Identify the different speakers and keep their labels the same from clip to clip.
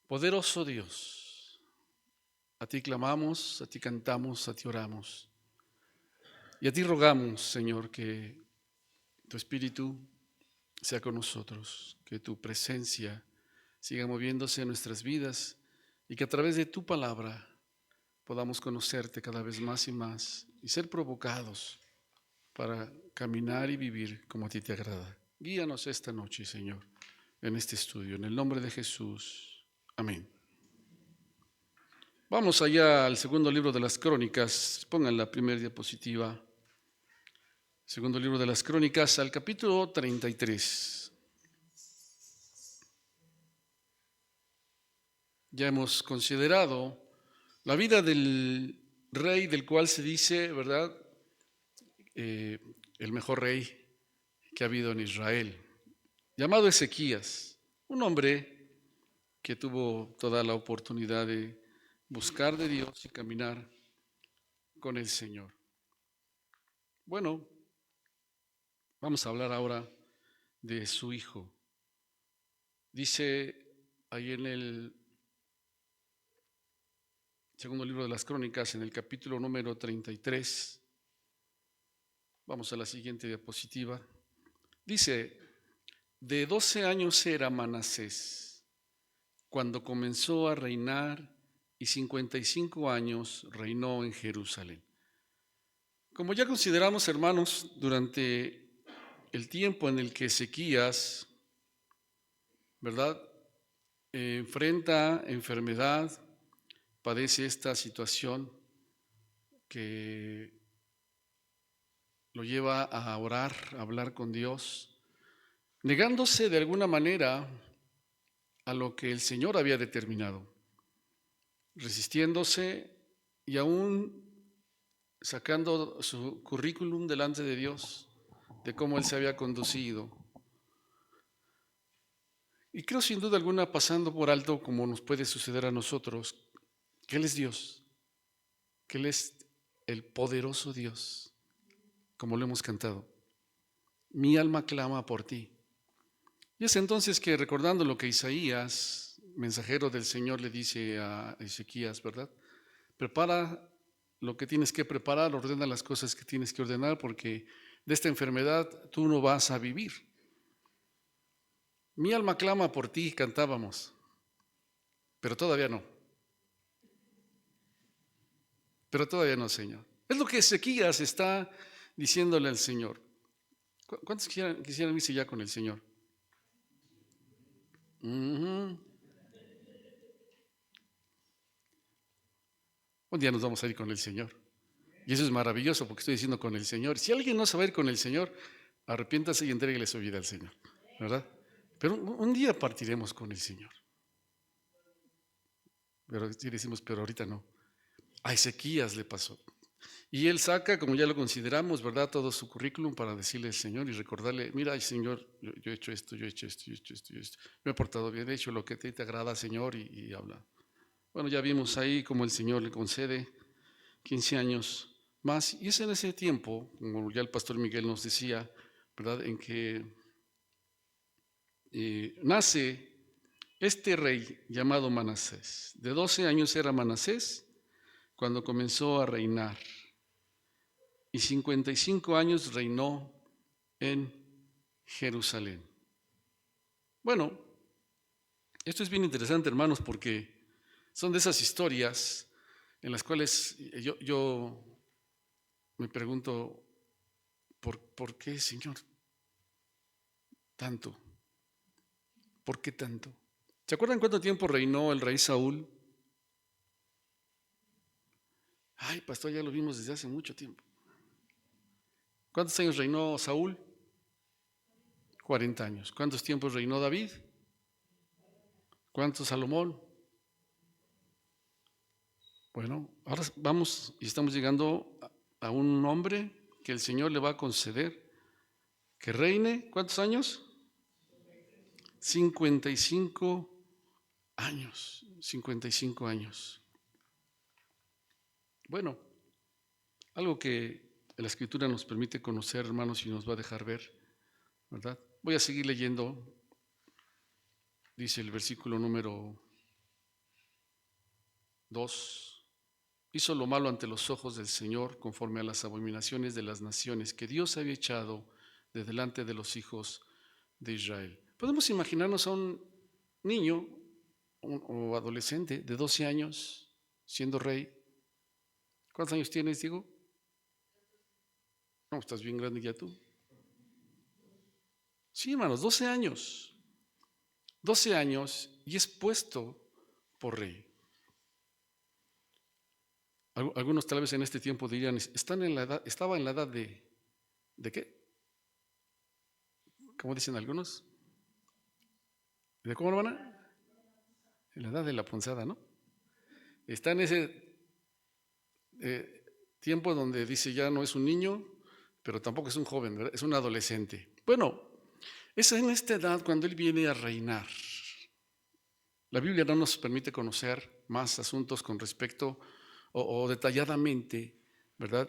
Speaker 1: Poderoso Dios, a ti clamamos, a ti cantamos, a ti oramos. Y a ti rogamos, Señor, que tu Espíritu sea con nosotros, que tu presencia siga moviéndose en nuestras vidas y que a través de tu palabra podamos conocerte cada vez más y más y ser provocados para caminar y vivir como a ti te agrada. Guíanos esta noche, Señor, en este estudio. En el nombre de Jesús. Amén. Vamos allá al segundo libro de las Crónicas. Pongan la primera diapositiva. Segundo libro de las Crónicas, al capítulo 33. Ya hemos considerado la vida del rey del cual se dice, ¿verdad? El mejor rey que ha habido en Israel, llamado Ezequías, un hombre que tuvo toda la oportunidad de buscar de Dios y caminar con el Señor. Bueno, vamos a hablar ahora de su hijo. Dice ahí en el segundo libro de las Crónicas, en el capítulo número 33, vamos a la siguiente diapositiva. Dice, de 12 años era Manasés cuando comenzó a reinar y 55 años reinó en Jerusalén. Como ya consideramos, hermanos, durante el tiempo en el que Ezequías, ¿verdad?, enfrenta enfermedad, padece esta situación que lo lleva a orar, a hablar con Dios, negándose de alguna manera a lo que el Señor había determinado, resistiéndose y aún sacando su currículum delante de Dios, de cómo Él se había conducido. Y creo sin duda alguna pasando por alto, como nos puede suceder a nosotros, que Él es Dios, que Él es el poderoso Dios, como lo hemos cantado. Mi alma clama por ti. Y es entonces que, recordando lo que Isaías, mensajero del Señor, le dice a Ezequías, ¿verdad? Prepara lo que tienes que preparar, ordena las cosas que tienes que ordenar, porque de esta enfermedad tú no vas a vivir. Mi alma clama por ti, cantábamos, pero todavía no. Pero todavía no, Señor. Es lo que Ezequías está diciéndole al Señor. ¿Cuántos quisieran irse ya con el Señor? Un día nos vamos a ir con el Señor. Y eso es maravilloso porque estoy diciendo con el Señor. Si alguien no se va a ir con el Señor, arrepiéntase y entréguele su vida al Señor, ¿verdad? Pero un día partiremos con el Señor. Pero sí decimos, pero ahorita no. A Ezequías le pasó. Y él saca, como ya lo consideramos, ¿verdad?, todo su currículum para decirle al Señor y recordarle, mira, Señor, yo he hecho esto, yo he hecho esto, yo he hecho esto, yo he hecho esto. Me he portado bien, he hecho lo que te agrada, Señor, y habla. Bueno, ya vimos ahí cómo el Señor le concede 15 años más. Y es en ese tiempo, como ya el pastor Miguel nos decía, ¿verdad?, en que nace este rey llamado Manasés. De 12 años era Manasés cuando comenzó a reinar. Y 55 años reinó en Jerusalén. Bueno, esto es bien interesante, hermanos, porque son de esas historias en las cuales yo me pregunto, ¿por qué, Señor, tanto? ¿Por qué tanto? ¿Se acuerdan cuánto tiempo reinó el rey Saúl? Ay, pastor, ya lo vimos desde hace mucho tiempo. ¿Cuántos años reinó Saúl? 40 años. ¿Cuántos tiempos reinó David? ¿Cuántos Salomón? Bueno, ahora vamos y estamos llegando a un hombre que el Señor le va a conceder que reine. ¿Cuántos años? 55 años. 55 años. Bueno, algo que la Escritura nos permite conocer, hermanos, y nos va a dejar ver, ¿verdad? Voy a seguir leyendo, dice el versículo número 2. Hizo lo malo ante los ojos del Señor, conforme a las abominaciones de las naciones que Dios había echado de delante de los hijos de Israel. Podemos imaginarnos a un niño o adolescente de 12 años siendo rey. ¿Cuántos años tienes, Diego? No, estás bien grande ya tú. Sí, hermanos, 12 años. 12 años y es puesto por rey. Algunos tal vez en este tiempo dirían, estaba en la edad ¿de qué? ¿Cómo dicen algunos? ¿De cómo, hermana? En la edad de la punzada, ¿no? Está en ese tiempo donde dice ya no es un niño, pero tampoco es un joven, ¿verdad? Es un adolescente. Bueno, es en esta edad cuando él viene a reinar. La Biblia no nos permite conocer más asuntos con respecto o detalladamente, ¿verdad?,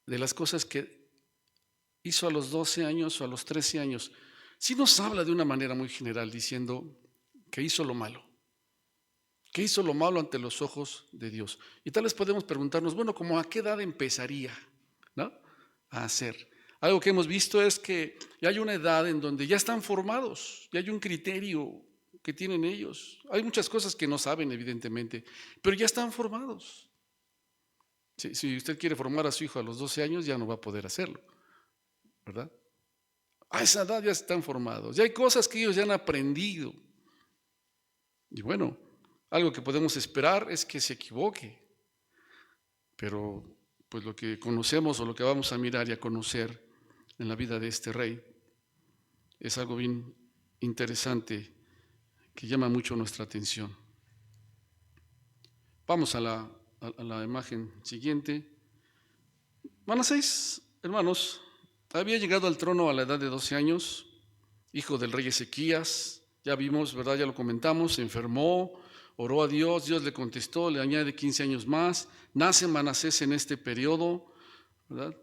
Speaker 1: de las cosas que hizo a los 12 años o a los 13 años. Sí nos habla de una manera muy general diciendo que hizo lo malo. Que hizo lo malo ante los ojos de Dios. Y tal vez podemos preguntarnos, bueno, ¿cómo a qué edad empezaría, ¿no?, a hacer? Algo que hemos visto es que ya hay una edad en donde ya están formados, ya hay un criterio que tienen ellos. Hay muchas cosas que no saben, evidentemente, pero ya están formados. Si usted quiere formar a su hijo a los 12 años, ya no va a poder hacerlo, ¿verdad? A esa edad ya están formados, ya hay cosas que ellos ya han aprendido. Y bueno, algo que podemos esperar es que se equivoque, pero pues lo que conocemos o lo que vamos a mirar y a conocer en la vida de este rey es algo bien interesante que llama mucho nuestra atención. Vamos a la imagen siguiente. Manasés, hermanos, había llegado al trono a la edad de 12 años, hijo del rey Ezequías. Ya vimos, ¿verdad? Ya lo comentamos, se enfermó, oró a Dios, Dios le contestó, le añade 15 años más. Nace Manasés en este periodo, ¿verdad?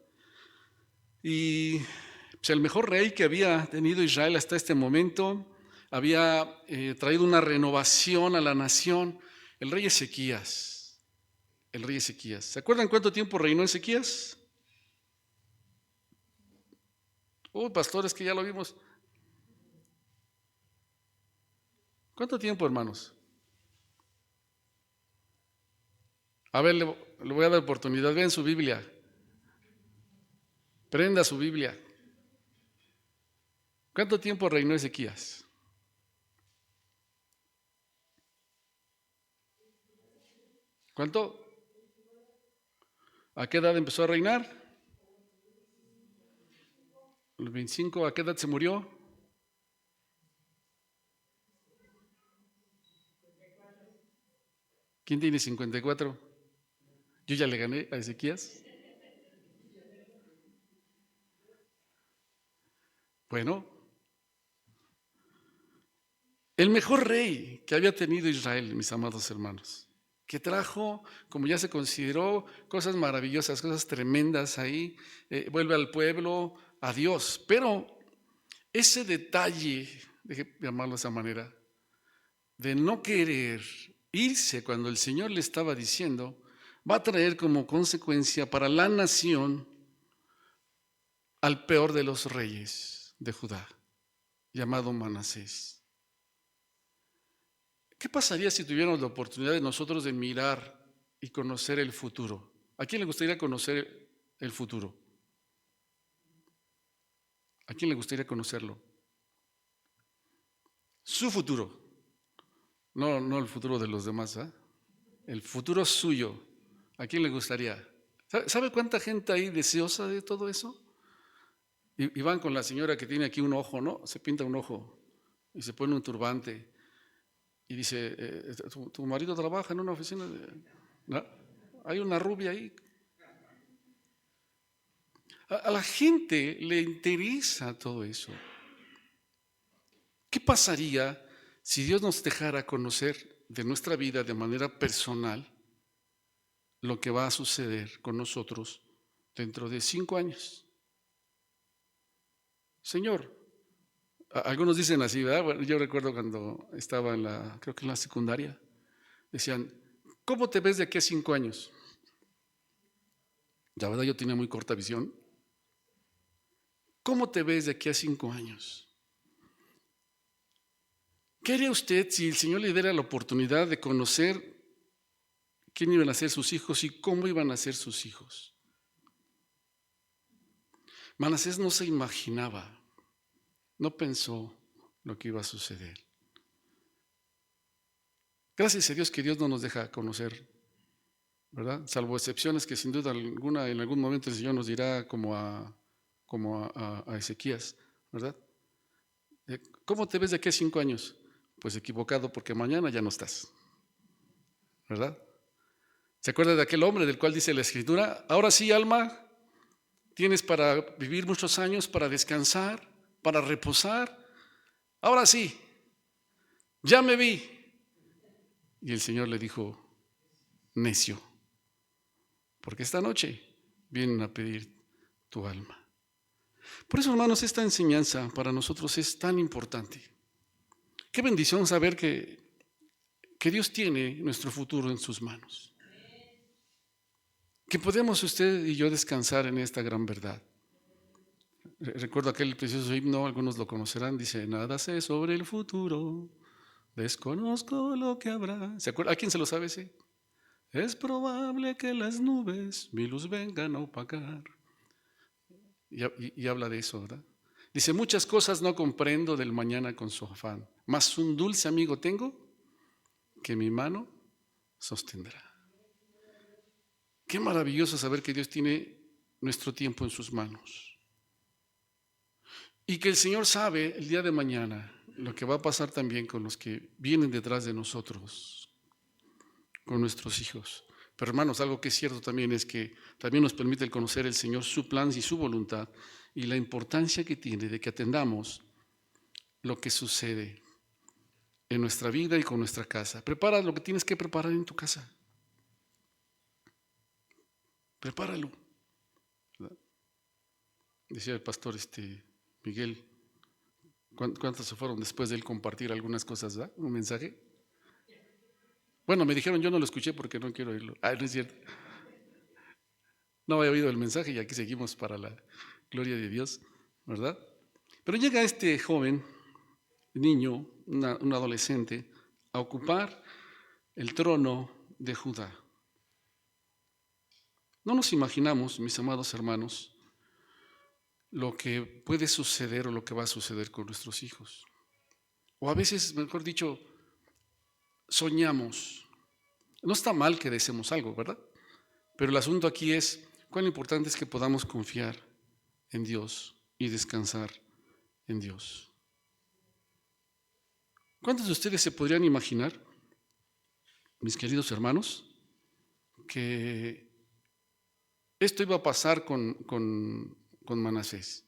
Speaker 1: Y pues, el mejor rey que había tenido Israel hasta este momento había traído una renovación a la nación, el rey Ezequías. El rey Ezequías. ¿Se acuerdan cuánto tiempo reinó Ezequías? Pastores, que ya lo vimos. ¿Cuánto tiempo, hermanos? A ver, le voy a dar oportunidad. Vean su Biblia. Prenda su Biblia. ¿Cuánto tiempo reinó Ezequías? ¿Cuánto? ¿A qué edad empezó a reinar? Los 25. ¿A qué edad se murió? ¿Quién tiene 54? Yo ya le gané a Ezequías. Bueno, el mejor rey que había tenido Israel, mis amados hermanos, que trajo, como ya se consideró, cosas maravillosas, cosas tremendas ahí, vuelve al pueblo, a Dios. Pero ese detalle, déjeme llamarlo de esa manera, de no querer irse cuando el Señor le estaba diciendo, va a traer como consecuencia para la nación al peor de los reyes de Judá, llamado Manasés. ¿Qué pasaría si tuviéramos la oportunidad de nosotros de mirar y conocer el futuro? ¿A quién le gustaría conocer el futuro? ¿A quién le gustaría conocerlo? Su futuro, no el futuro de los demás, ¿eh? El futuro suyo. ¿A quién le gustaría? ¿Sabe cuánta gente hay deseosa de todo eso? Y van con la señora que tiene aquí un ojo, ¿no? Se pinta un ojo y se pone un turbante y dice, ¿tu marido trabaja en una oficina? ¿No? Hay una rubia ahí. A la gente le interesa todo eso. ¿Qué pasaría si Dios nos dejara conocer de nuestra vida de manera personal lo que va a suceder con nosotros dentro de 5 años? Señor, algunos dicen así, ¿verdad? Bueno, yo recuerdo cuando estaba creo que en la secundaria, decían, ¿Cómo te ves de aquí a 5 años? La verdad yo tenía muy corta visión. ¿Cómo te ves de aquí a 5 años? ¿Qué haría usted si el Señor le diera la oportunidad de conocer quién iban a ser sus hijos y cómo iban a ser sus hijos? Manasés no se imaginaba, no pensó lo que iba a suceder. Gracias a Dios que Dios no nos deja conocer, ¿verdad? Salvo excepciones que sin duda alguna en algún momento el Señor nos dirá como a Ezequías, ¿verdad? ¿Cómo te ves de aquí a 5 años? Pues equivocado, porque mañana ya no estás, ¿verdad? ¿Se acuerda de aquel hombre del cual dice la Escritura? Ahora sí, alma, tienes para vivir muchos años, para descansar, para reposar. Ahora sí, ya me vi. Y el Señor le dijo, necio, porque esta noche vienen a pedir tu alma. Por eso, hermanos, esta enseñanza para nosotros es tan importante. Qué bendición saber que Dios tiene nuestro futuro en sus manos. Que podemos usted y yo descansar en esta gran verdad. Recuerdo aquel precioso himno, algunos lo conocerán, dice, nada sé sobre el futuro, desconozco lo que habrá. ¿Se acuerda? ¿A quién se lo sabe ese? Es probable que las nubes mi luz vengan a opacar. Y habla de eso, ¿verdad? Dice, muchas cosas no comprendo del mañana con su afán, mas un dulce amigo tengo que mi mano sostendrá. Qué maravilloso saber que Dios tiene nuestro tiempo en sus manos. Y que el Señor sabe el día de mañana lo que va a pasar también con los que vienen detrás de nosotros, con nuestros hijos. Pero hermanos, algo que es cierto también es que también nos permite el conocer el Señor, su plan y su voluntad, y la importancia que tiene de que atendamos lo que sucede en nuestra vida y con nuestra casa. Prepara lo que tienes que preparar en tu casa. Prepáralo. ¿Verdad? Decía el pastor Miguel, ¿cuántos se fueron después de él compartir algunas cosas, ¿verdad? Un mensaje. Bueno, me dijeron, yo no lo escuché porque no quiero oírlo. Ah, no es cierto. No había oído el mensaje y aquí seguimos para la gloria de Dios, ¿verdad? Pero llega este joven, niño, un adolescente, a ocupar el trono de Judá. No nos imaginamos, mis amados hermanos, lo que puede suceder o lo que va a suceder con nuestros hijos. O a veces, mejor dicho, soñamos. No está mal que deseemos algo, ¿verdad? Pero el asunto aquí es cuán importante es que podamos confiar en Dios y descansar en Dios. ¿Cuántos de ustedes se podrían imaginar, mis queridos hermanos, que esto iba a pasar con Manasés?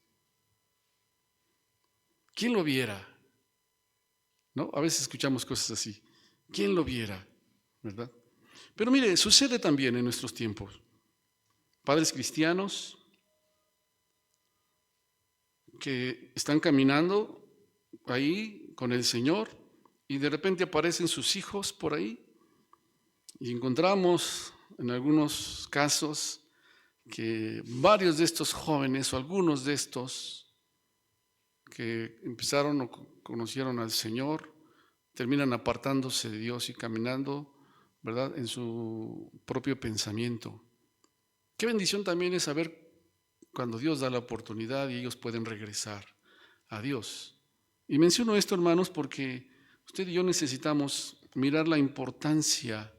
Speaker 1: ¿Quién lo viera? ¿No? A veces escuchamos cosas así. ¿Quién lo viera? ¿Verdad? Pero mire, sucede también en nuestros tiempos. Padres cristianos que están caminando ahí con el Señor y de repente aparecen sus hijos por ahí y encontramos en algunos casos que varios de estos jóvenes o algunos de estos que empezaron o conocieron al Señor terminan apartándose de Dios y caminando, ¿verdad?, en su propio pensamiento. Qué bendición también es saber cuando Dios da la oportunidad y ellos pueden regresar a Dios. Y menciono esto, hermanos, porque usted y yo necesitamos mirar la importancia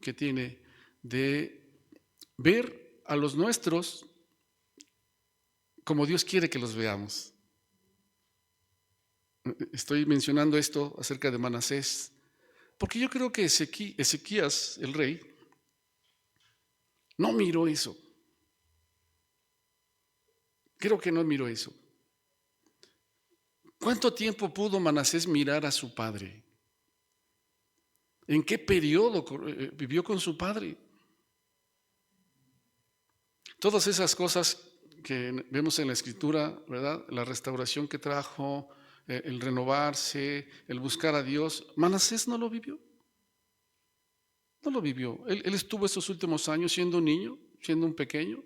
Speaker 1: que tiene de ver a los nuestros como Dios quiere que los veamos. Estoy mencionando esto acerca de Manasés, porque yo creo que Ezequías, el rey, no miró eso. Creo que no miró eso. ¿Cuánto tiempo pudo Manasés mirar a su padre? ¿En qué periodo vivió con su padre? Todas esas cosas que vemos en la Escritura, ¿verdad? La restauración que trajo, el renovarse, el buscar a Dios, Manasés no lo vivió. No lo vivió. Él estuvo estos últimos años siendo un niño, siendo un pequeño.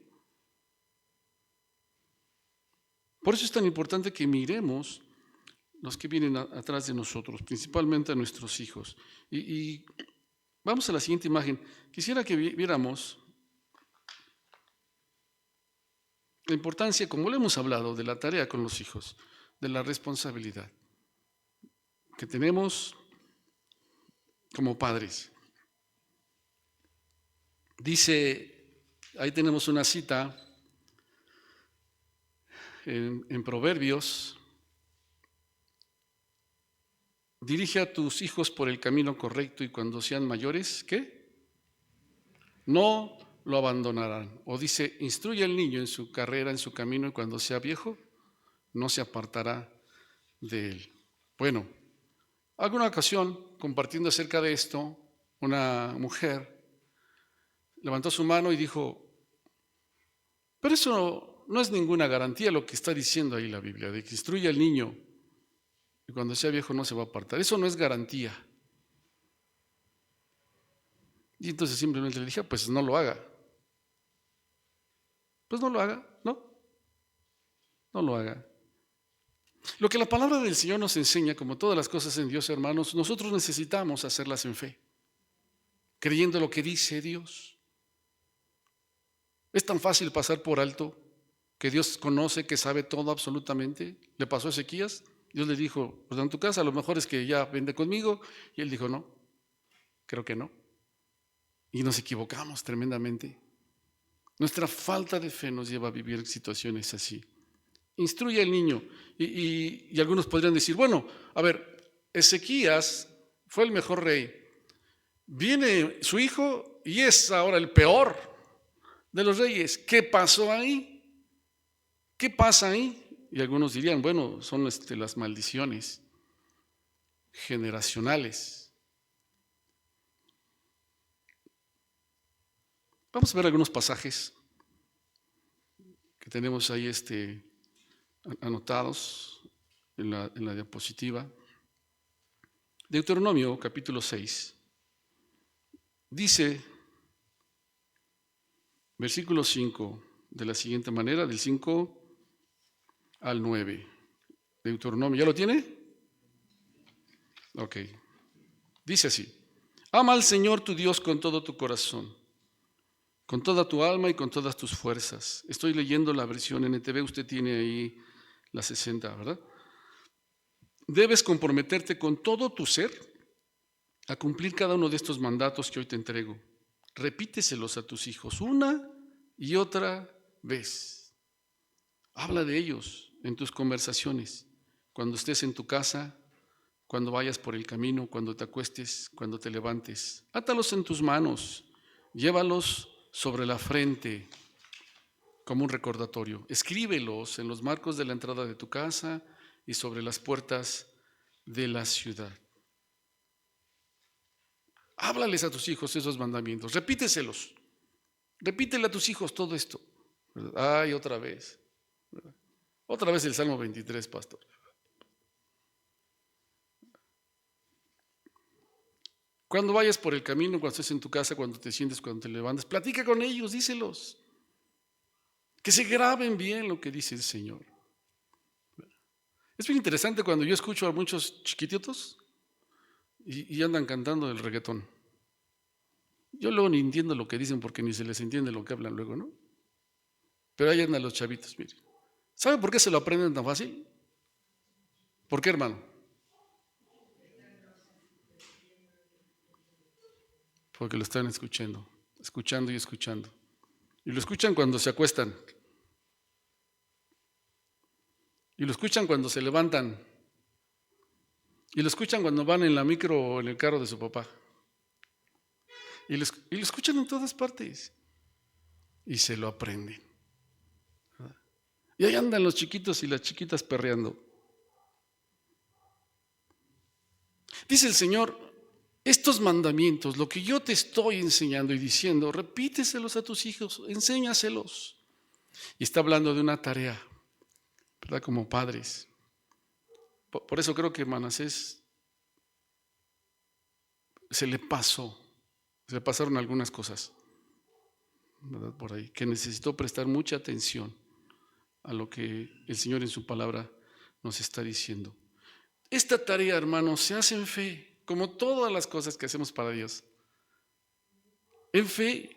Speaker 1: Por eso es tan importante que miremos los que vienen atrás de nosotros, principalmente a nuestros hijos. Y vamos a la siguiente imagen. Quisiera que viéramos la importancia, como lo hemos hablado, de la tarea con los hijos, de la responsabilidad que tenemos como padres. Dice, ahí tenemos una cita en Proverbios: dirige a tus hijos por el camino correcto y cuando sean mayores, ¿qué? No lo abandonarán. O dice, instruye al niño en su carrera, en su camino, y cuando sea viejo, no se apartará de él. Bueno, alguna ocasión, compartiendo acerca de esto, una mujer levantó su mano y dijo, pero eso no es ninguna garantía lo que está diciendo ahí la Biblia, de que instruye al niño y cuando sea viejo no se va a apartar. Eso no es garantía. Y entonces simplemente le dije, pues no lo haga. Pues no lo haga, no lo haga. Lo que la palabra del Señor nos enseña, como todas las cosas en Dios, hermanos, nosotros necesitamos hacerlas en fe, creyendo lo que dice Dios. Es tan fácil pasar por alto que Dios conoce, que sabe todo absolutamente. Le pasó a Ezequías, Dios le dijo, pues en tu casa a lo mejor es que ya vende conmigo, y él dijo, no, creo que no. Y nos equivocamos tremendamente. Nuestra falta de fe nos lleva a vivir situaciones así. Instruye al niño. Y algunos podrían decir, bueno, a ver, Ezequías fue el mejor rey. Viene su hijo y es ahora el peor de los reyes. ¿Qué pasó ahí? ¿Qué pasa ahí? Y algunos dirían, bueno, son las maldiciones generacionales. Vamos a ver algunos pasajes que tenemos ahí anotados en la diapositiva. Deuteronomio capítulo 6. Dice, versículo 5, de la siguiente manera, del 5 al 9. Deuteronomio, ¿ya lo tiene? Ok. Dice así, ama al Señor tu Dios con todo tu corazón, con toda tu alma y con todas tus fuerzas. Estoy leyendo la versión NTV, usted tiene ahí la 60, ¿verdad? Debes comprometerte con todo tu ser a cumplir cada uno de estos mandatos que hoy te entrego. Repíteselos a tus hijos una y otra vez. Habla de ellos en tus conversaciones, cuando estés en tu casa, cuando vayas por el camino, cuando te acuestes, cuando te levantes. Átalos en tus manos, llévalos sobre la frente como un recordatorio. Escríbelos en los marcos de la entrada de tu casa y sobre las puertas de la ciudad. Háblales a tus hijos esos mandamientos, repíteselos. Repítele a tus hijos todo esto. Ay, otra vez. Otra vez el Salmo 23, pastor. Cuando vayas por el camino, cuando estés en tu casa, cuando te sientes, cuando te levantas, platica con ellos, díselos. Que se graben bien lo que dice el Señor. Es bien interesante cuando yo escucho a muchos chiquititos y andan cantando el reggaetón. Yo luego ni entiendo lo que dicen porque ni se les entiende lo que hablan luego, ¿no? Pero ahí andan los chavitos, miren. ¿Saben por qué se lo aprenden tan fácil? ¿Por qué, hermano? Porque lo están escuchando y escuchando. Y lo escuchan cuando se acuestan. Y lo escuchan cuando se levantan. Y lo escuchan cuando van en la micro o en el carro de su papá. Y lo escuchan en todas partes. Y se lo aprenden. Y ahí andan los chiquitos y las chiquitas perreando. Dice el Señor, estos mandamientos, lo que yo te estoy enseñando y diciendo, repíteselos a tus hijos, enséñaselos. Y está hablando de una tarea, ¿verdad? Como padres. Por eso creo que Manasés se le pasó Se le pasaron algunas cosas, ¿verdad? Por ahí, que necesitó prestar mucha atención a lo que el Señor en su palabra nos está diciendo. Esta tarea, hermanos, se hace en fe, como todas las cosas que hacemos para Dios. En fe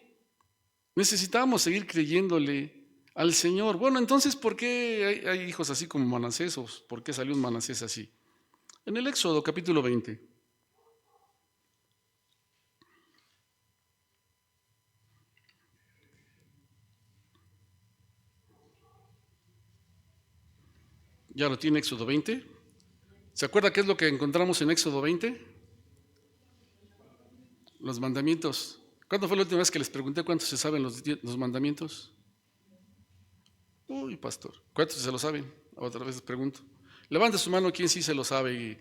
Speaker 1: necesitamos seguir creyéndole al Señor. Bueno, entonces, ¿por qué hay hijos así como Manasés? ¿O por qué salió un Manasés así? En el Éxodo capítulo 20. ¿Ya lo tiene Éxodo 20? ¿Se acuerda qué es lo que encontramos en Éxodo 20? Los mandamientos. ¿Cuándo fue la última vez que les pregunté cuántos se saben los mandamientos? Uy, pastor, ¿cuántos se lo saben? Otra vez les pregunto. Levante su mano quien sí se lo sabe y,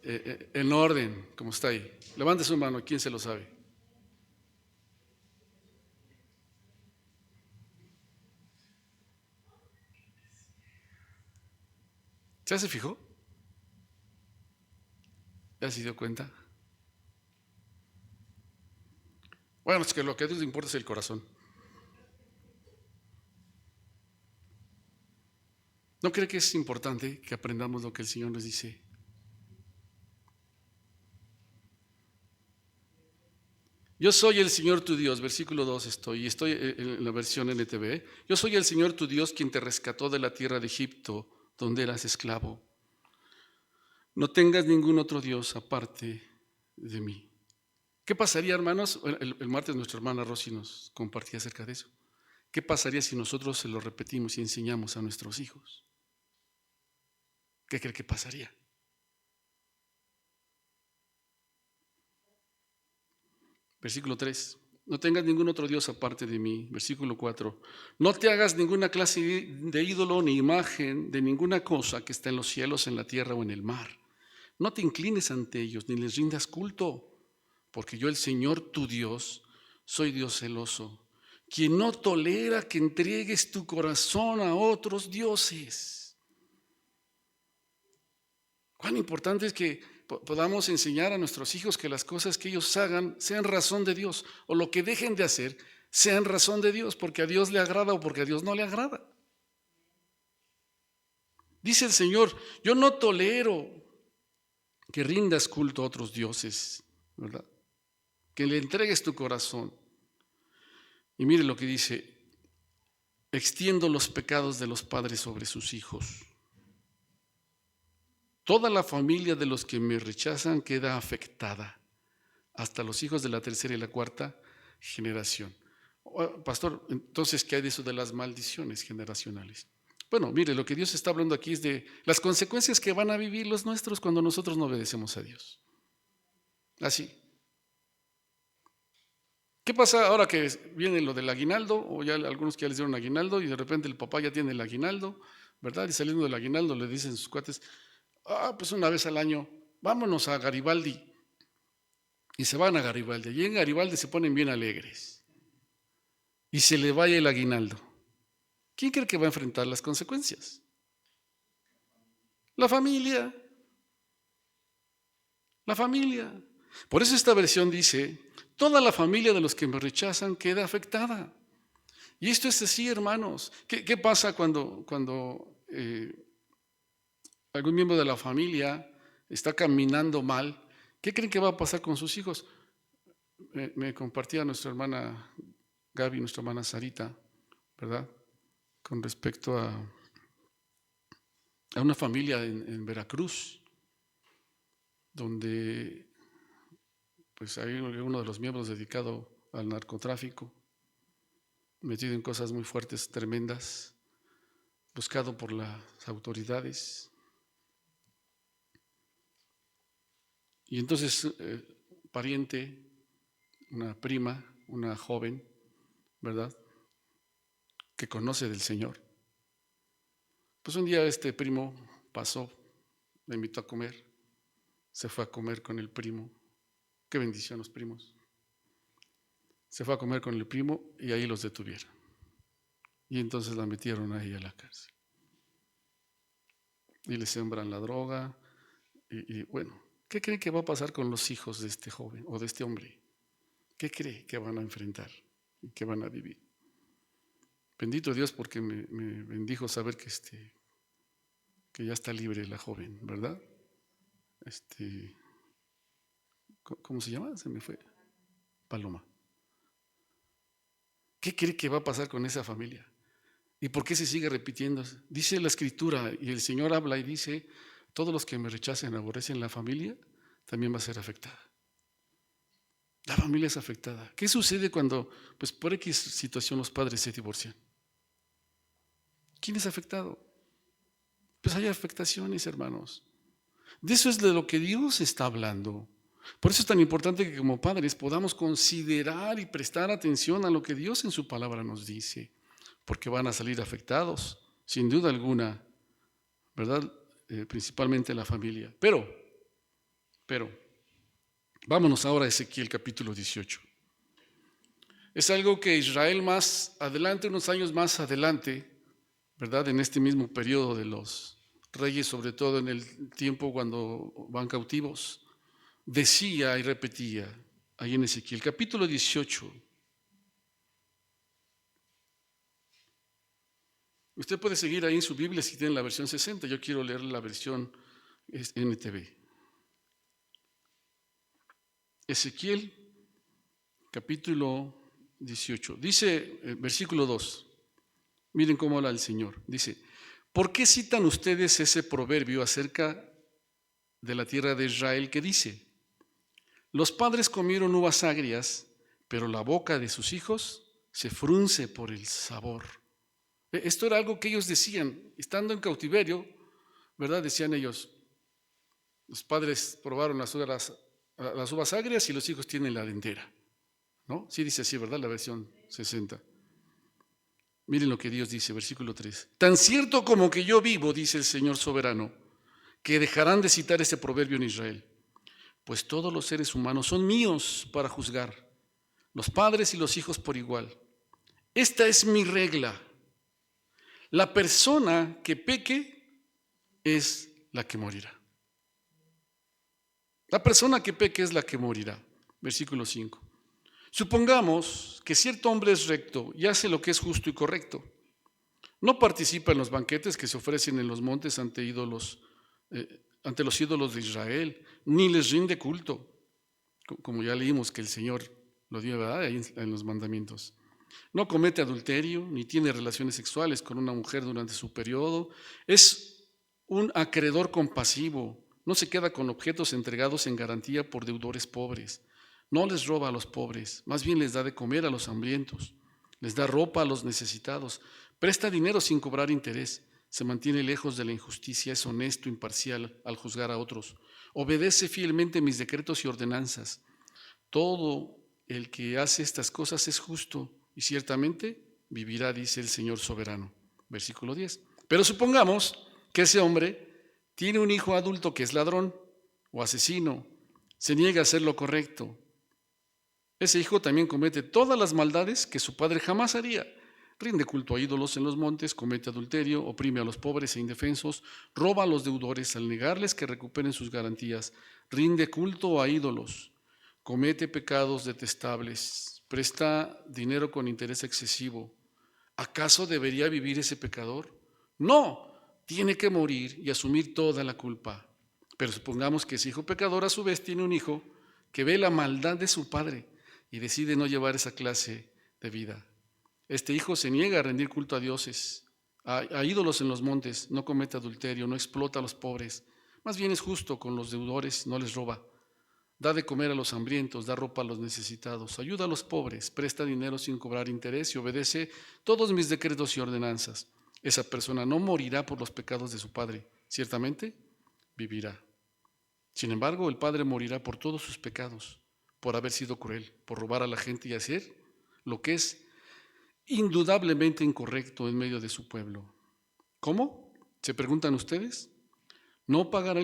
Speaker 1: en orden, como está ahí. Levante su mano quien se lo sabe. ¿Ya se fijó? ¿Ya se dio cuenta? Bueno, es que lo que a Dios le importa es el corazón. ¿No cree que es importante que aprendamos lo que el Señor nos dice? Yo soy el Señor tu Dios, versículo 2 estoy en la versión NTV. Yo soy el Señor tu Dios quien te rescató de la tierra de Egipto, donde eras esclavo. No tengas ningún otro Dios aparte de mí. ¿Qué pasaría, hermanos? El martes nuestra hermana Rosy nos compartía acerca de eso. ¿Qué pasaría si nosotros se lo repetimos y enseñamos a nuestros hijos? ¿Qué cree que pasaría? Versículo 3. No tengas ningún otro Dios aparte de mí. Versículo 4. No te hagas ninguna clase de ídolo ni imagen de ninguna cosa que está en los cielos, en la tierra o en el mar. No te inclines ante ellos ni les rindas culto, porque yo, el Señor tu Dios, soy Dios celoso, quien no tolera que entregues tu corazón a otros dioses. Cuán importante es que podamos enseñar a nuestros hijos que las cosas que ellos hagan sean razón de Dios, o lo que dejen de hacer sean razón de Dios, porque a Dios le agrada o porque a Dios no le agrada. Dice el Señor, yo no tolero que rindas culto a otros dioses, ¿verdad? Que le entregues tu corazón. Y mire lo que dice, extiendo los pecados de los padres sobre sus hijos. Toda la familia de los que me rechazan queda afectada, hasta los hijos de la tercera y la cuarta generación. Pastor, entonces, ¿qué hay de eso de las maldiciones generacionales? Bueno, mire, lo que Dios está hablando aquí es de las consecuencias que van a vivir los nuestros cuando nosotros no obedecemos a Dios. Así. ¿Qué pasa ahora que viene lo del aguinaldo? O ya algunos que ya les dieron aguinaldo y de repente el papá ya tiene el aguinaldo, ¿verdad? Y saliendo del aguinaldo le dicen sus cuates, pues una vez al año, vámonos a Garibaldi. Y se van a Garibaldi. Y en Garibaldi se ponen bien alegres. Y se le vaya el aguinaldo. ¿Quién cree que va a enfrentar las consecuencias? La familia. La familia. Por eso esta versión dice, toda la familia de los que me rechazan queda afectada. Y esto es así, hermanos. ¿Qué pasa cuando algún miembro de la familia está caminando mal? ¿Qué creen que va a pasar con sus hijos? Me compartía nuestra hermana Gaby, nuestra hermana Sarita, ¿verdad? Con respecto a una familia en Veracruz, donde pues hay uno de los miembros dedicado al narcotráfico, metido en cosas muy fuertes, tremendas, buscado por las autoridades. Y entonces, pariente, una prima, una joven, ¿verdad?, que conoce del Señor. Pues un día este primo pasó, me invitó a comer, se fue a comer con el primo. Qué bendición los primos. Se fue a comer con el primo y ahí los detuvieron. Y entonces la metieron ahí a la cárcel. Y le sembran la droga. Y bueno, ¿qué creen que va a pasar con los hijos de este joven o de este hombre? ¿Qué cree que van a enfrentar y que van a vivir? Bendito Dios porque me bendijo saber que ya está libre la joven, ¿verdad? ¿Cómo se llama? Se me fue. Paloma. ¿Qué cree que va a pasar con esa familia? ¿Y por qué se sigue repitiendo? Dice la Escritura, y el Señor habla y dice, todos los que me rechacen, aborrecen la familia, también va a ser afectada. La familia es afectada. ¿Qué sucede cuando, pues por X situación, los padres se divorcian? ¿Quién es afectado? Pues hay afectaciones, hermanos. De eso es de lo que Dios está hablando. Por eso es tan importante que como padres podamos considerar y prestar atención a lo que Dios en su palabra nos dice, porque van a salir afectados, sin duda alguna, ¿verdad? Principalmente la familia. Pero, vámonos ahora a Ezequiel capítulo 18. Es algo que Israel más adelante, unos años más adelante, ¿verdad? En este mismo periodo de los reyes, sobre todo en el tiempo cuando van cautivos, decía y repetía ahí en Ezequiel capítulo 18. Usted puede seguir ahí en su Biblia si tiene la versión 60. Yo quiero leer la versión NTV. Ezequiel capítulo 18. Dice versículo 2. Miren cómo habla el Señor. Dice, ¿por qué citan ustedes ese proverbio acerca de la tierra de Israel que dice, los padres comieron uvas agrias, pero la boca de sus hijos se frunce por el sabor? Esto era algo que ellos decían, estando en cautiverio, ¿verdad? Decían ellos, los padres probaron las uvas agrias y los hijos tienen la dentera, ¿no? Sí dice así, ¿verdad? La versión 60. Miren lo que Dios dice, versículo 3. Tan cierto como que yo vivo, dice el Señor soberano, que dejarán de citar ese proverbio en Israel, pues todos los seres humanos son míos para juzgar, los padres y los hijos por igual. Esta es mi regla. La persona que peque es la que morirá. La persona que peque es la que morirá. Versículo 5. Supongamos que cierto hombre es recto y hace lo que es justo y correcto. No participa en los banquetes que se ofrecen en los montes ante los ídolos de Israel, ni les rinde culto, como ya leímos que el Señor lo dio, ¿verdad? Ahí en los mandamientos. No comete adulterio, ni tiene relaciones sexuales con una mujer durante su periodo. Es un acreedor compasivo, no se queda con objetos entregados en garantía por deudores pobres. No les roba a los pobres, más bien les da de comer a los hambrientos, les da ropa a los necesitados, presta dinero sin cobrar interés, se mantiene lejos de la injusticia, es honesto, imparcial al juzgar a otros, obedece fielmente mis decretos y ordenanzas. Todo el que hace estas cosas es justo y ciertamente vivirá, dice el Señor soberano. Versículo 10. Pero supongamos que ese hombre tiene un hijo adulto que es ladrón o asesino, se niega a hacer lo correcto. Ese hijo también comete todas las maldades que su padre jamás haría. Rinde culto a ídolos en los montes, comete adulterio, oprime a los pobres e indefensos, roba a los deudores al negarles que recuperen sus garantías, rinde culto a ídolos, comete pecados detestables, presta dinero con interés excesivo. ¿Acaso debería vivir ese pecador? No, tiene que morir y asumir toda la culpa. Pero supongamos que ese hijo pecador a su vez tiene un hijo que ve la maldad de su padre y decide no llevar esa clase de vida. Este hijo se niega a rendir culto a dioses, a ídolos en los montes, no comete adulterio, no explota a los pobres, más bien es justo con los deudores, no les roba, da de comer a los hambrientos, da ropa a los necesitados, ayuda a los pobres, presta dinero sin cobrar interés y obedece todos mis decretos y ordenanzas. Esa persona no morirá por los pecados de su padre, ciertamente vivirá. Sin embargo, el padre morirá por todos sus pecados, por haber sido cruel, por robar a la gente y hacer lo que es indudablemente incorrecto en medio de su pueblo. ¿Cómo? ¿Se preguntan ustedes? ¿No pagará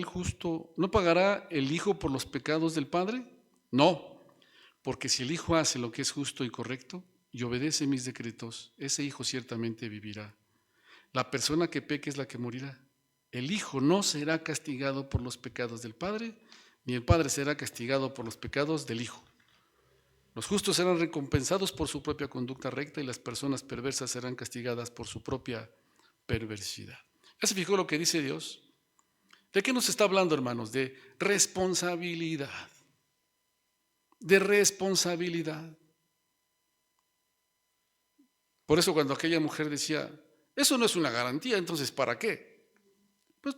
Speaker 1: el hijo por los pecados del padre? No, porque si el hijo hace lo que es justo y correcto y obedece mis decretos, ese hijo ciertamente vivirá. La persona que peque es la que morirá. El hijo no será castigado por los pecados del padre, ni el padre será castigado por los pecados del hijo. Los justos serán recompensados por su propia conducta recta y las personas perversas serán castigadas por su propia perversidad. ¿Ya se fijó lo que dice Dios? ¿De qué nos está hablando, hermanos? De responsabilidad. De responsabilidad. Por eso cuando aquella mujer decía, eso no es una garantía, entonces ¿para qué? Pues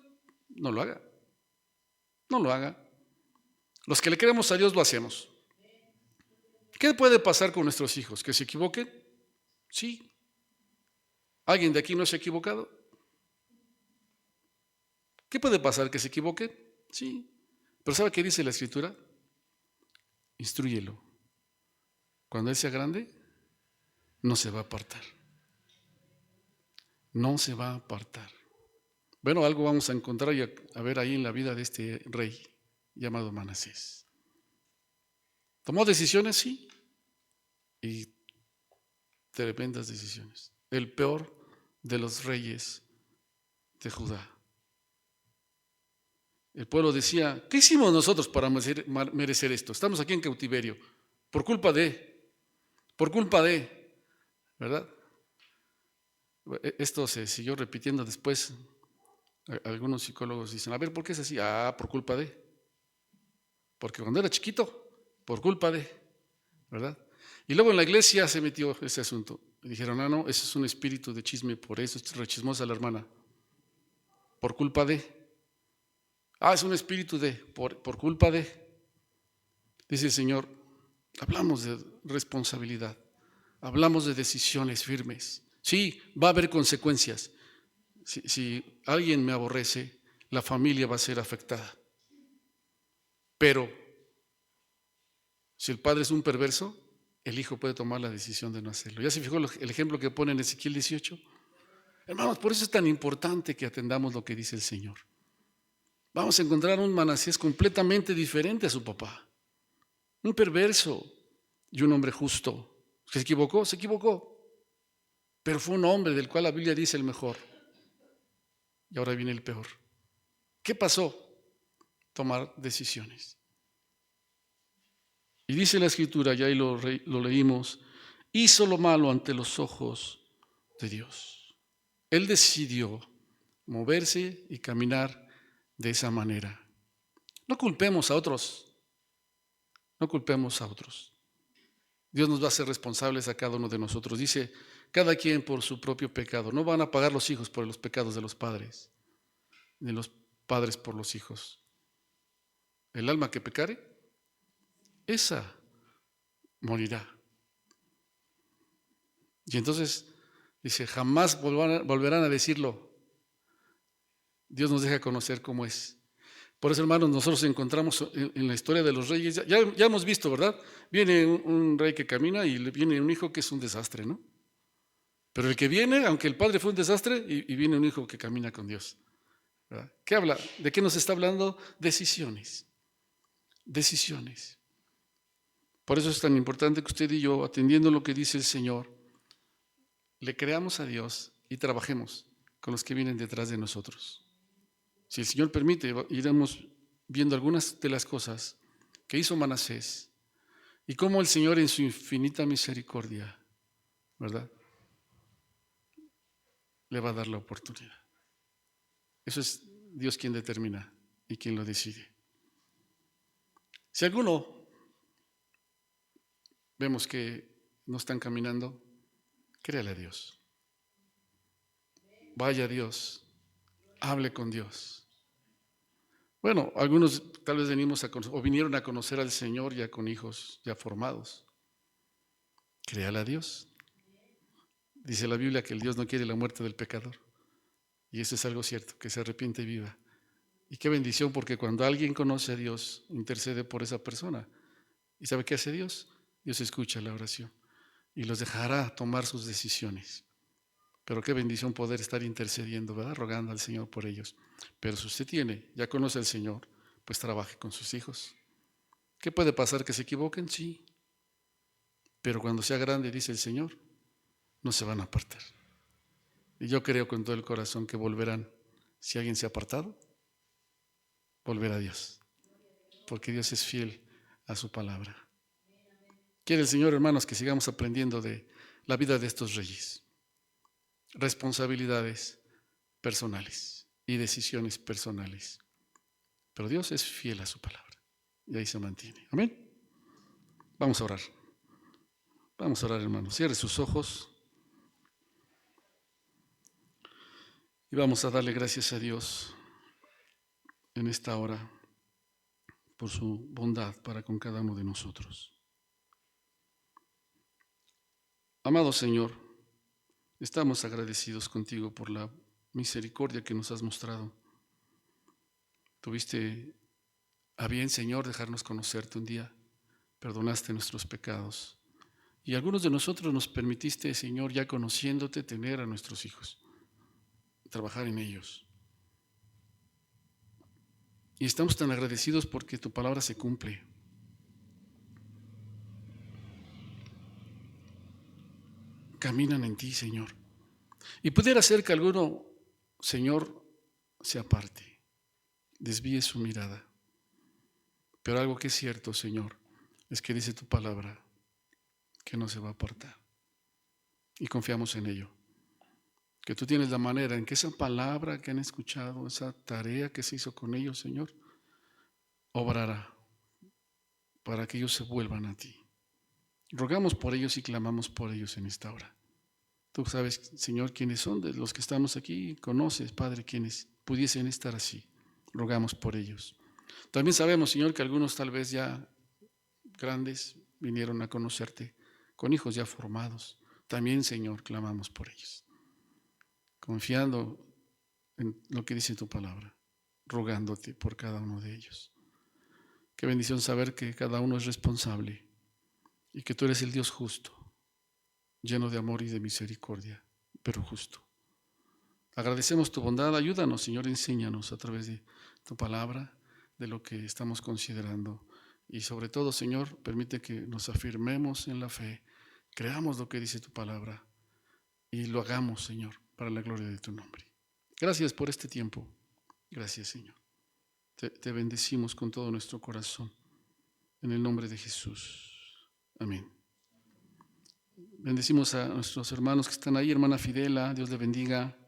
Speaker 1: no lo haga. No lo haga. Los que le queremos a Dios lo hacemos. ¿Qué puede pasar con nuestros hijos? ¿Que se equivoquen? Sí. ¿Alguien de aquí no se ha equivocado? ¿Qué puede pasar? ¿Que se equivoquen? Sí. Pero ¿sabe qué dice la Escritura? Instrúyelo. Cuando él sea grande, no se va a apartar. No se va a apartar. Bueno, algo vamos a encontrar y a ver ahí en la vida de este rey llamado Manasés. ¿Tomó decisiones? Sí. Y tremendas decisiones. El peor de los reyes de Judá. El pueblo decía, ¿qué hicimos nosotros para merecer esto? Estamos aquí en cautiverio. Por culpa de, ¿verdad? Esto se siguió repitiendo después. Algunos psicólogos dicen, a ver, ¿por qué es así? Por culpa de. Porque cuando era chiquito, por culpa de, ¿verdad? Y luego en la iglesia se metió ese asunto. Y dijeron, no, ese es un espíritu de chisme, por eso es rechismosa la hermana. Por culpa de. Es un espíritu de, por culpa de. Dice el Señor, hablamos de responsabilidad, hablamos de decisiones firmes. Sí, va a haber consecuencias. Si alguien me aborrece, la familia va a ser afectada. Pero si el padre es un perverso, el hijo puede tomar la decisión de no hacerlo. ¿Ya se fijó el ejemplo que pone en Ezequiel 18? Hermanos, por eso es tan importante que atendamos lo que dice el Señor. Vamos a encontrar un Manasés completamente diferente a su papá. Un perverso y un hombre justo. ¿Se equivocó? Se equivocó. Pero fue un hombre del cual la Biblia dice el mejor. Y ahora viene el peor. ¿Qué pasó? Tomar decisiones. Y dice la Escritura, ya ahí lo leímos, hizo lo malo ante los ojos de Dios. Él decidió moverse y caminar de esa manera. No culpemos a otros. No culpemos a otros. Dios nos va a hacer responsables a cada uno de nosotros. Dice, cada quien por su propio pecado. No van a pagar los hijos por los pecados de los padres, ni los padres por los hijos. El alma que pecare, esa morirá. Y entonces dice, jamás volverán a decirlo. Dios nos deja conocer cómo es. Por eso, hermanos, nosotros encontramos en la historia de los reyes, ya hemos visto, ¿verdad? Viene un rey que camina y viene un hijo que es un desastre, ¿no? Pero el que viene, aunque el padre fue un desastre, y viene un hijo que camina con Dios, ¿verdad? ¿Qué habla? ¿De qué nos está hablando? Decisiones. Decisiones. Por eso es tan importante que usted y yo, atendiendo lo que dice el Señor, le creamos a Dios y trabajemos con los que vienen detrás de nosotros. Si el Señor permite, iremos viendo algunas de las cosas que hizo Manasés y cómo el Señor en su infinita misericordia, ¿verdad?, le va a dar la oportunidad. Eso es Dios quien determina y quien lo decide. Si alguno vemos que no están caminando, créale a Dios. Vaya a Dios, hable con Dios. Bueno, algunos tal vez venimos o vinieron a conocer al Señor ya con hijos ya formados. Créale a Dios. Dice la Biblia que el Dios no quiere la muerte del pecador. Y eso es algo cierto, que se arrepiente y viva. Y qué bendición, porque cuando alguien conoce a Dios, intercede por esa persona. ¿Y sabe qué hace Dios? Dios escucha la oración y los dejará tomar sus decisiones. Pero qué bendición poder estar intercediendo, ¿verdad? Rogando al Señor por ellos. Pero si usted ya conoce al Señor, pues trabaje con sus hijos. ¿Qué puede pasar? ¿Que se equivoquen? Sí. Pero cuando sea grande, dice el Señor, no se van a apartar. Y yo creo con todo el corazón que volverán. Si alguien se ha apartado, volverá a Dios. Porque Dios es fiel a su palabra. Quiere el Señor, hermanos, que sigamos aprendiendo de la vida de estos reyes. Responsabilidades personales y decisiones personales. Pero Dios es fiel a su palabra y ahí se mantiene. Amén. Vamos a orar. Vamos a orar, hermanos. Cierre sus ojos y vamos a darle gracias a Dios en esta hora por su bondad para con cada uno de nosotros. Amado Señor, estamos agradecidos contigo por la misericordia que nos has mostrado. Tuviste a bien, Señor, dejarnos conocerte un día. Perdonaste nuestros pecados. Y algunos de nosotros nos permitiste, Señor, ya conociéndote, tener a nuestros hijos, trabajar en ellos. Y estamos tan agradecidos porque tu palabra se cumple. Caminan en ti, Señor. Y pudiera ser que alguno, Señor, se aparte, desvíe su mirada. Pero algo que es cierto, Señor, es que dice tu palabra que no se va a apartar. Y confiamos en ello. Que tú tienes la manera en que esa palabra que han escuchado, esa tarea que se hizo con ellos, Señor, obrará para que ellos se vuelvan a ti. Rogamos por ellos y clamamos por ellos en esta hora. Tú sabes, Señor, quiénes son de los que estamos aquí. Conoces, Padre, quienes pudiesen estar así. Rogamos por ellos. También sabemos, Señor, que algunos tal vez ya grandes vinieron a conocerte, con hijos ya formados. También, Señor, clamamos por ellos, confiando en lo que dice tu palabra, rogándote por cada uno de ellos. Qué bendición saber que cada uno es responsable y que tú eres el Dios justo, lleno de amor y de misericordia, pero justo. Agradecemos tu bondad, ayúdanos, Señor, enséñanos a través de tu palabra, de lo que estamos considerando. Y sobre todo, Señor, permite que nos afirmemos en la fe, creamos lo que dice tu palabra y lo hagamos, Señor, para la gloria de tu nombre. Gracias por este tiempo. Gracias, Señor. Te bendecimos con todo nuestro corazón. En el nombre de Jesús. Amén. Bendecimos a nuestros hermanos que están ahí. Hermana Fidela, Dios le bendiga.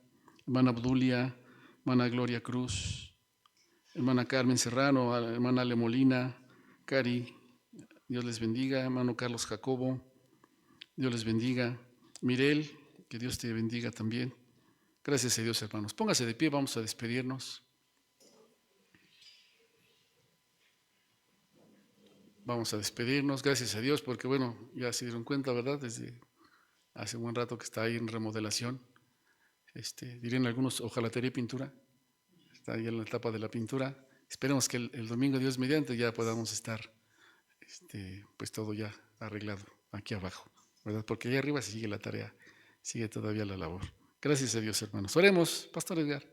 Speaker 1: Hermana Abdulia, hermana Gloria Cruz, hermana Carmen Serrano, hermana Ale Molina, Cari, Dios les bendiga. Hermano Carlos Jacobo, Dios les bendiga. Mirel, que Dios te bendiga también. Gracias a Dios, hermanos. Póngase de pie, vamos a despedirnos. Vamos a despedirnos, gracias a Dios, porque bueno, ya se dieron cuenta, ¿verdad? Desde hace un buen rato que está ahí en remodelación. Dirían algunos, hojalatería y pintura. Está ahí en la etapa de la pintura. Esperemos que el domingo, Dios mediante, ya podamos estar, pues todo ya arreglado aquí abajo, ¿verdad? Porque allá arriba sigue la tarea, sigue todavía la labor. Gracias a Dios, hermanos. Oremos, Pastor Edgar,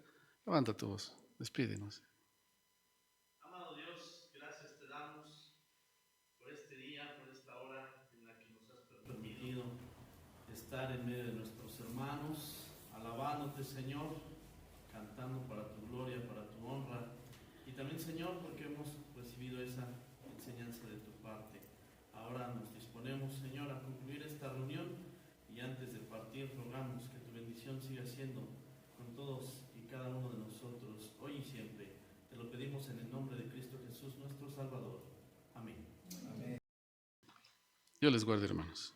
Speaker 1: levanta tu voz, despídenos.
Speaker 2: Amado Dios, gracias te damos por este día, por esta hora en la que nos has permitido estar en medio de nuestros hermanos, alabándote, Señor, cantando para tu gloria, para tu honra, y también, Señor, porque hemos recibido esa enseñanza de tu parte. Ahora nos disponemos, Señor, a concluir esta reunión, y antes de partir rogamos que tu bendición siga siendo con todos y cada uno de nosotros, hoy y siempre. Te lo pedimos en el nombre de Cristo Jesús, nuestro Salvador. Amén.
Speaker 1: Dios les guarde, hermanos.